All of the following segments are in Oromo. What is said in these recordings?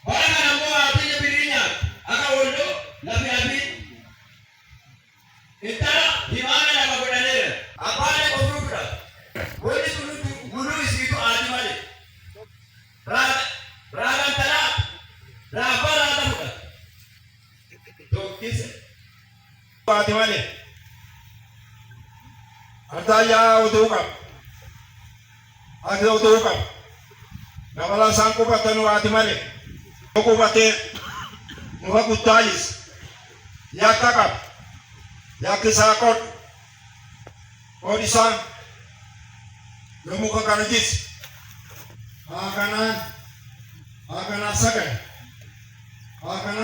Orang namo ati birinya aka wondo nabi abi itara himana na magodalera apale kofuka woni guru isitu ati male raga tara rabara tamuka to kise ati male artaya utuka ati utuka nabala sangko patanu ati male Oku bate muhaku talis yakakap yakisakot odisan lemuka kanajis akanan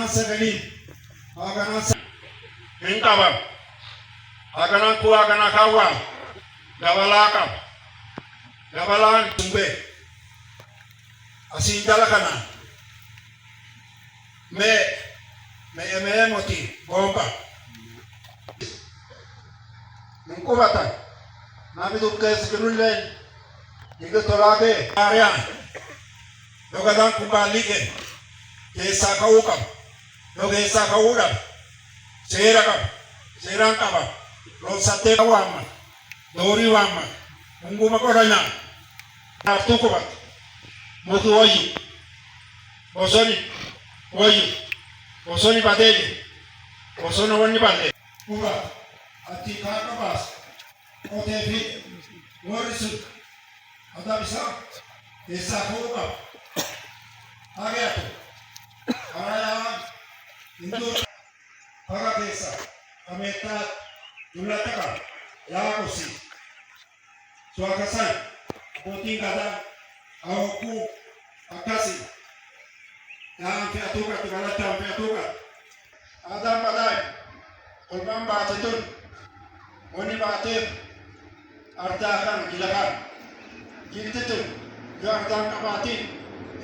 sagani mintabam akanan ku akanan kawan gabalan tumbe asin jalakanan me moti bomba nungkubatan nami dukke sekenulen diga tolabe arian dogadan kumbalike kesa kaukam dogesa kaudam seran kaba rosate wama dori wama nguma kodanya artukubat motu oyi bosoni Oye, bosoni badeli, bosono wani bade. Pura, ati kakabas, otevi, warisu, adabisa, esa hoga, ageato, araya, indur, paradesa, ameta, dulataka, yakosi, suakasai, botingada, aoku, akasi. Yang fiatuka tukalata fiatuka adam badai ulman baatitun oni baatir ardakan gilakan giltitun yo ardan kabatin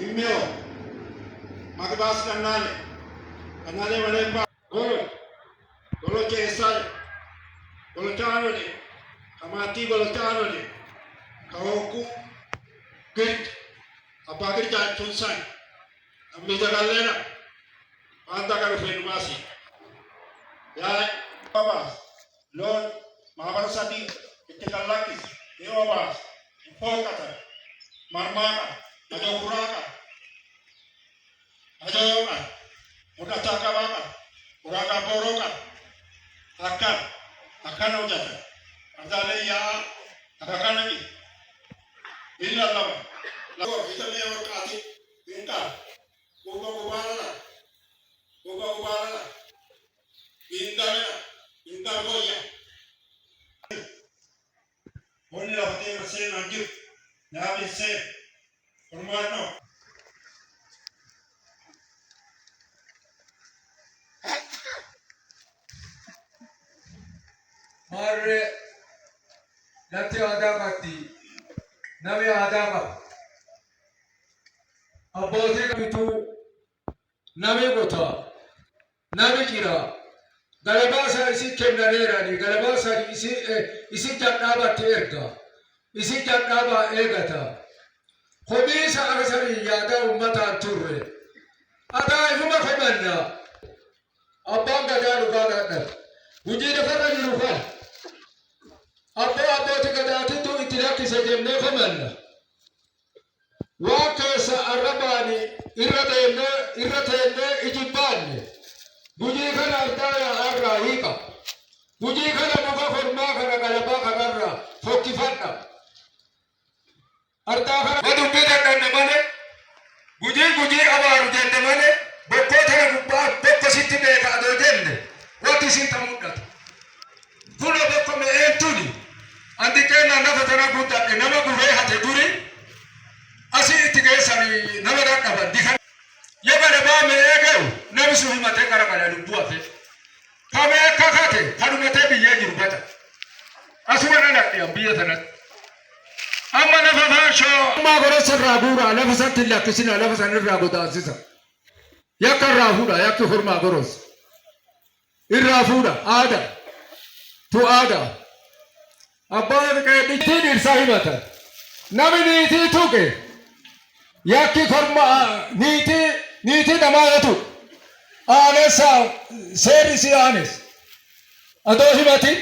immeo magbas kanale malemba golo chesai golo chanole kamati golo chanole kawoku git apagir janchunsan Ambil jalan anda kalau firmasi, ya apa? Lon, mahabar sadi, kita lagi, dewa infokata, marmaka, ada uraka, ada orang, muda cakap uraka boroka, akan ujata, ada leya, akan lagi, ini adalah, lalu kita lihat kasih, tinggal. Buka kubarana, inda goya. Oni la pati rase nanjut, nabi se, formano. Marre, nanti ada mati, nabi ada mati. Abote kabitu. Nami kota, nami kira, galabasa isi kendarera ni, galabasa isi jadaba terga, isi jadaba egata. Khobisa agasari yada ummata turre. Ada ifuma khobanda, abanga daru baganda. Ujira fara nirufa. Abba tikadati tu itilaki sejemne khobanda. Wakasa arabani irratenne ijibbanne buji kana artaya arrahika buji kana muka forma kana galaba kanarra fokkifanna arta kana badubbe danne mane buji abaru jenne mane bokko tana gubba bokko sitti be ka do jenne wati sinta muddat fulo bokko me entuni andikena nafa tana gudda nama gure hate duri asi itigesani nabada kaba dikan yabare ba me egeu nabisu himate karakala lubuate kame kakate kadumate biye jirbata aswana na biye tanat amma nafa fasho ma gore sarabura nafa tilla kisina nafa sanirago dasisa yakarahura yakihurma goros irrafura ada tu ada abba ke bitin sahibata nabini ti tuke yakki korma niiti namayatu aanessa seerisi aanes adoo himati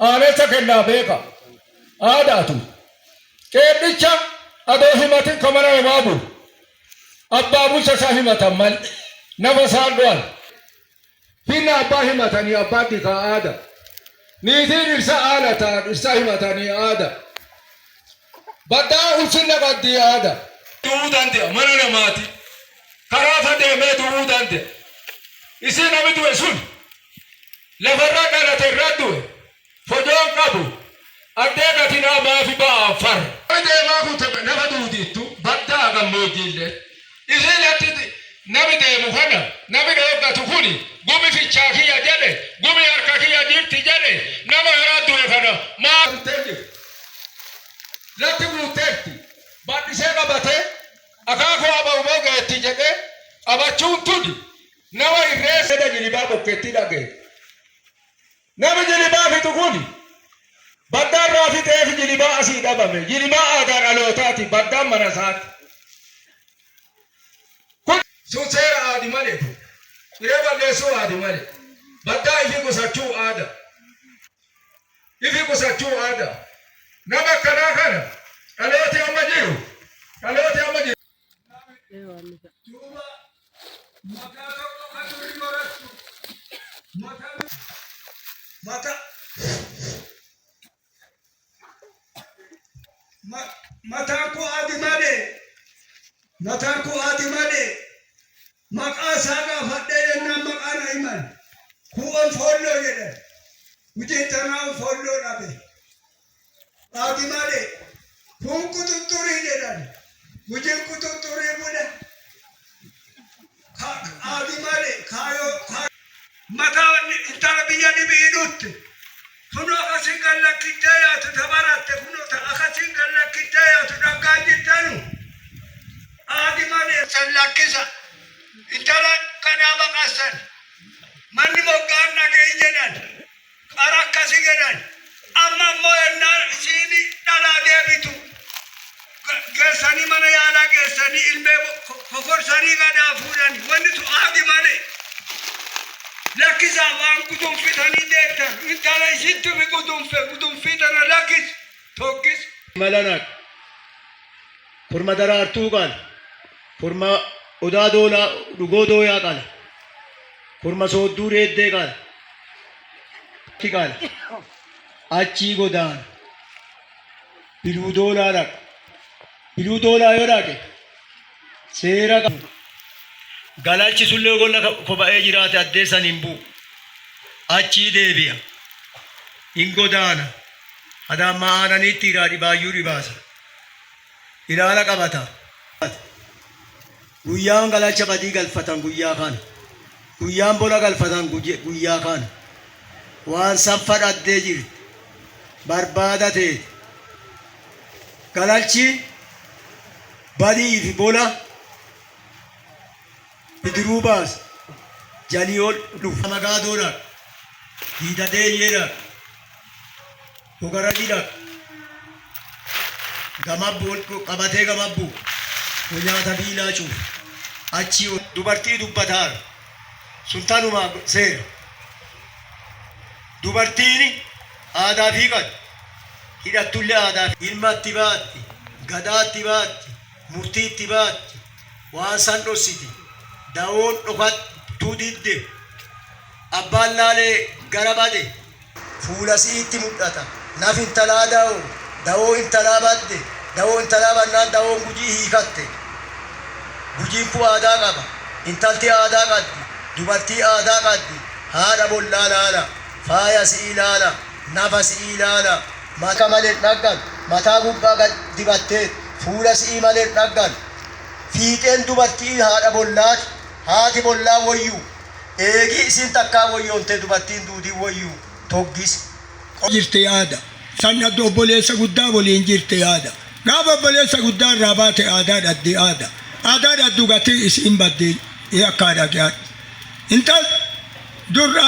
aanessa kennaa beeka aadaatu qeedhicha adoo himatin kamana namaa bulu abbaa bulcha isaa himatan mal nama isaan du'an finna abbaa himatanii abbaan dhikaa aada niitiin dhirsa aalataa dhirsa himatanii aada baddaa ulfinna qaddii aada du'uu danda'a mana namaati karaa fadeemee du'uu danda'a isii nami du'e sun lafarraa dhalate irraa du'e fojoon qabu addee gatinaa maafi ba'aa farra nami deemaa kun nama duutiittu baddaa gammoojjiillee isii latti nami deemu kana nami dheeggatu kuni gumi fichaa kiyya jedhe gumi harka kiyya jirti jedhe nama irraa du'e kana maa latti guuteetti badhisee qabatee akaakuu aba'umoo ga'etti jedhee qabachuun tuni nama irreessa jilibaa bokkeetti dhagee nami jilibaa fitu kuni baddaan raafiteef jilibaa asii dhabame jilibaa aadaa dhalootaati baddaan mana isaati kun sun seera aadi malee iree balleessuu aadi malee baddaa ifi qusachuu aada ifi qusachuu aada nama akkanaa kana dhalooti amma jiru duuba mataa tokko kan durii morattu mataan koo ati malee maqaa isaa gaafadhee yennaan maqaa na himan ku'oon foolloo jedhan hojii tanaa foolloo dhabe ati malee kun kututturii jedhan hojiin kututturii bule ati malee kaayoo mataa intala biyya dhibii dhutte kunoo akkasiin gallakkitee yaatu tabaratte kunoo akkasiin gallakkitee yaatu dhaggaan jirtanu ati malee san lakkisa intala kanaa baqassan manni moggaan dhagee jedhan qara akkasi jedhan amma ammoo yennaa isiini dhalaa deebitu geessanii mana yaalaa geessanii ilmee kokorsanii gadaa fuudhani wanni tu ati malee lakkisa waan gudunfitanii deegtan intala isittu mi gudunfitana lakkis tokkis malanak kurma daraartuu qala kurma odaa doolaa dhugoo dooyaa qala kurma soodduu reeddee qala achii godaan biluu doolaa dhaqa biluu doolaa yoo dhaqe seera qabu galaalchi sullee golla kophaa'ee jiraate addeessan hin bu'u achii deebi'a hin godaana hadaamma aananiitti iraa dhibaayyuu dhibaasa ilaala qabata guyyaan galaalcha badii galfatan guyyaa kana guyyaan bola galfatan guyyaa kana waan sanfa dhaddee jirti barbaada ta'e galaalchi badii fi bola bidiruu baas jalii ol dhufu magaadoodha diida deeyyeedha gogaradhiidha gamabbu qabatee gamabbu nyaata biilaa cuuf achii dubartii dubbataara sultaanuma seera dubartiin aadaa fi qad hidhattullee aadaa ilma itti baatti gadaa itti baatti murtii itti baatti waan san dhossiti dawoon dhokattuu didde abbaan laalee gara bade fuula si'iitti mul'ata naf intalaa dawoo intalaa badde dawoo intalaa bannaan dawoon gujii hiikatte gujiin kun aadaa qaba intalti aadaa qabdi dubartii aadaa qabdi haadha bollaa laala faaya si'ii laala nafa si'ii laala mata malee dhaggan mataa gubbaa gad dibattee fuula si'ii malee dhaggan fiixeen dubartii haadha bollaati haati bollaa wayyuu eegi isin takkaa wayyoomte dubartiin duudii wayyuu toggis jirte yaada sanna obboleessa guddaa waliin jirte yaada gaafa obboleessa guddaa irraa baate aadaa dhaddu gatii isin baddee akkaadha yaada intal durra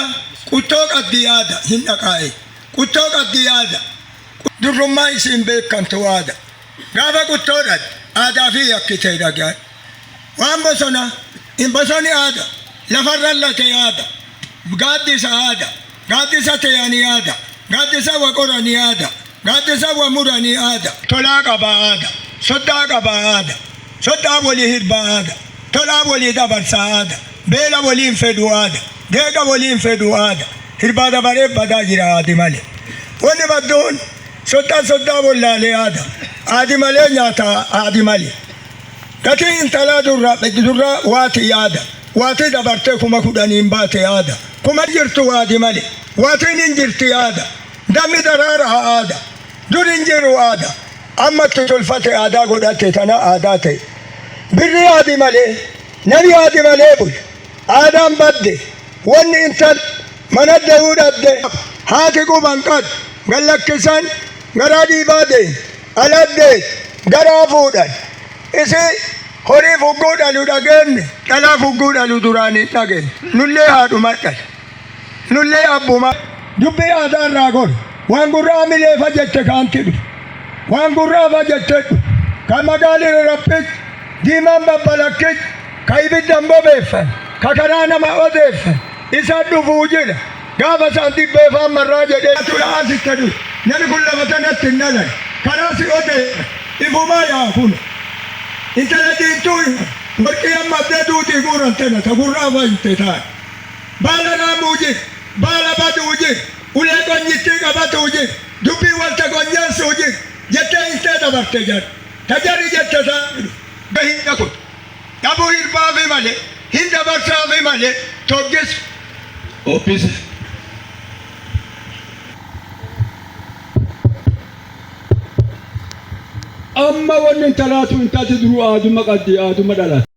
quttoo qabdi yaada hin dhaqaa'e quttoo qabdi yaada durrummaa isin beekamtu yaada gaafa quttoo dhadde aadaa fi yakkitee dhagaan waan bosona in bosoni aada lafarralla ta'e aada gaaddisa aada gaaddisa ta'anii aada gaaddisa waqoranii aada gaaddisa wamuranii aada tolaa qaba aada soddaa qaba aada soddaa walii hirbaa aada tolaa walii dabarsa aada beela waliin fedhu aada deega waliin fedhu aada hirbaa dabaree badaa jira aadi malee wanni badduun soddaa wallaalee aada aadi malee nyaata aadi malee gatii intalaa durra waati yaada waati dabartee kuma kudhaniin baate yaada kuma jirtu waadi malee waatiin hin jirti yaada dammi daraara aada dur hin jiru aada ammatti tolfate aadaa godhatte tana aadaa ta'e birri aadi malee nami aadi malee bul aadaan badde wanni intal mana da'uu dhabde haati quban qad gallakkisan garaa dhiibaa deem aladde garaa fuudhan isi horii fugguu dhalu dhageenne dhalaa fugguu dhalu duraan hin dhageenye nullee haadhuma dhala nullee abbuma dubbii aadaa irraa godhu waan gurraa mileefa jette kaanti dhufu waan gurraafa jette dhufu ka magaalii raphich diimaan babbalakkich ka ibiddan bobeeffan ka karaa nama odeeffan isa dhufuu jira gaafa isaan dhibbeefaan marraa jedhee tura asitti dhufu namni kun lafa tanatti hin dhalan karaa si odeeffan ifumaa yaa kun intala diintuu warqii amma abdee duutii guuran tana ta gurraafa hinte taan baala raamuu jir baala baduu jir ulee qonyittii qabatuu jir dubbii walta qonyeessuu jir jettee hintee dabarte jar ta jarri jette isaa gahin dhaqut dhabuu hirbaafi malee hin dabarsaafi malee toggis ophise amma wanni intalaatu intalti duruu aaduma qabdi aaduma dhalate